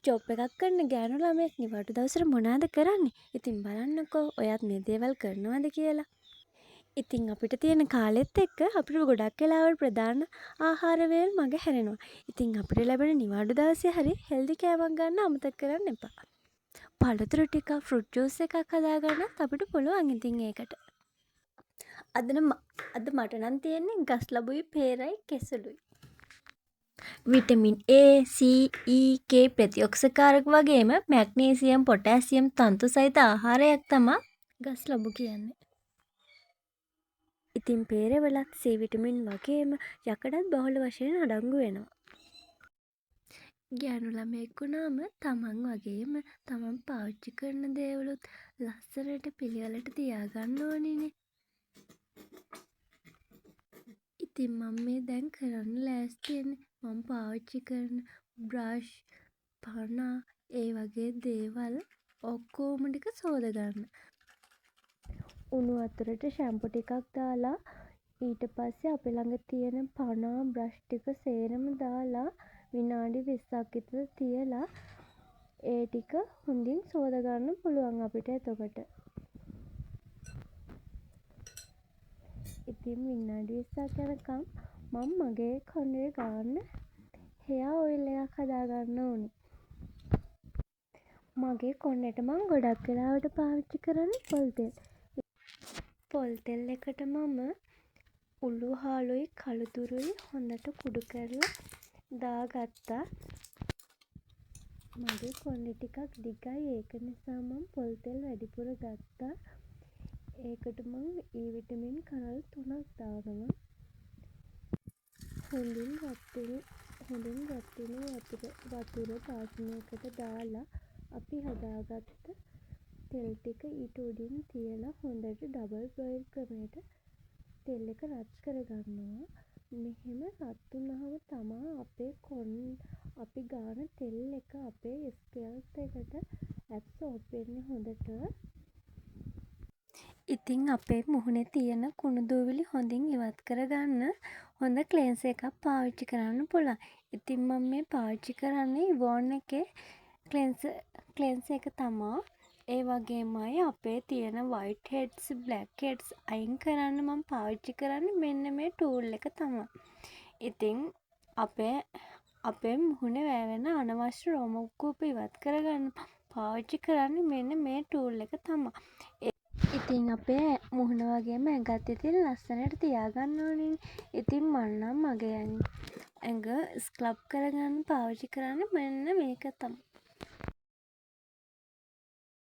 Job එකක් කරන ගෑනු ළමයෙක් නිවාඩු දවසට මොනවද කරන්නේ? ඉතින් බලන්නකෝ ඔයත් මේ දේවල් කරනවද කියලා. ඉතින් අපිට තියෙන කාලෙත් එක්ක අපිට ගොඩක් වෙලාවට ප්‍රධාන ආහාර වේල් මග හැරෙනවා. ඉතින් අපිට ලැබෙන නිවාඩු දවසේ හරි හෙල්දි කෑමක් ගන්න අමතක කරන්න එපා. පළතුරු ටිකක් ෆෘට් ජූස් එකක් හදාගන්නත් අපිට පුළුවන් ඉතින් ඒකට. අද මට නම් තියෙන්නේ ගස් ලැබුයි පේරයි කෙසලුයි. Vitamin A, C, E, K ප්‍රතිඔක්සකාරක වගේම මැග්නීසියම්, පොටෑසියම් තන්තු සහිත ආහාරයක් තමා ගස් ලැබු කියන්නේ. ඉතින් පේරවලත් C විටමින් වගේම යකඩත් බහුල වශයෙන් අඩංගු වෙනවා. ගෑනු ළමයෙක් වුණාම තමන් වගේම තමන් පාවිච්චි කරන දේවලුත් ලස්සනට පිළිවෙලට තියාගන්න ඕනෙනේ. ඉතින් මම මේ දැන් කරන්න ලෑස්තියෙන්නේ මම පාවිච්චි කරන බ්‍රෂ්, පනා ඒ වගේ දේවල් ඔක්කොම ටික සෝදගන්න. උණු වතුරට ෂැම්පු ටිකක් දාලා ඊට පස්සේ අපි ළඟ තියෙන පනා බ්‍රෂ් ටික සේරම දාලා විනාඩි 20ක් විතර තියලා ඒ ටික හොඳින් සෝදගන්න පුළුවන් අපිට එතකොට. ඉතින් විනාඩි 20ක් යනකම් මම මගේ කොණ්ඩේ ගාන්න හෙයා ඔයිල් එකක් හදාගන්න ඕනේ. මගේ කොණ්ඩෙට මම ගොඩක් වෙලාවට පාවිච්චි කරන්නේ පොල් තෙල්. පොල් තෙල් එකට මම උළු හාලුයි කළුතුරුයි හොඳට කුඩු කරලා දාගත්තා. මගේ කොණ්ඩේ ටිකක් දිගයි ඒක නිසා මම පොල් තෙල් වැඩිපුර ගත්තා. ඒකට මම E විටමින් කනල් 3ක් දානවා. හොඳින් රත් වෙන වතුර පාත්‍රයකට දාලා අපි හදාගත්ත තෙල් ටික ඊට උඩින් තියලා හොඳට ඩබල් බොයිල් ක්‍රමයට තෙල් එක රත් කරගන්නවා. මෙහෙම රත් වුණාම තමා අපි ගාන තෙල් එක අපේ ස්කැල්ප් එකට ඇබ්සෝබ් වෙන්නේ හොඳට. ඉතින් අපේ මුහුණේ තියෙන කුණු දූවිලි හොඳින් ඉවත් කරගන්න හොඳ ක්ලෙන්සර් එකක් පාවිච්චි කරන්න පුළුවන්. ඉතින් මම මේ පාවිච්චි කරන්නේ ඉවෝන් එකේ ක්ලෙන්සර් එක තමා. ඒ වගේමයි අපේ තියෙන වයිට් හෙඩ්ස්, බ්ලැක් හෙඩ්ස් අයින් කරන්න මම පාවිච්චි කරන්නේ මෙන්න මේ ටූල් එක තමා. ඉතින් අපේ මුහුණේ වැවෙන අනවශ්‍ය රෝම කූප ඉවත් කරගන්න පාවිච්චි කරන්නේ මෙන්න මේ ටූල් එක තමා. ඉතින් අපේ මුහුණ වගේම ඇඟත් ඉතින් ලස්සනට තියාගන්න ඕනේ. ඉතින් මම නම් මගේ ඇඟ ස්ක්‍රබ් කරගන්න පාවිච්චි කරන්නේ මෙන්න මේක තමයි.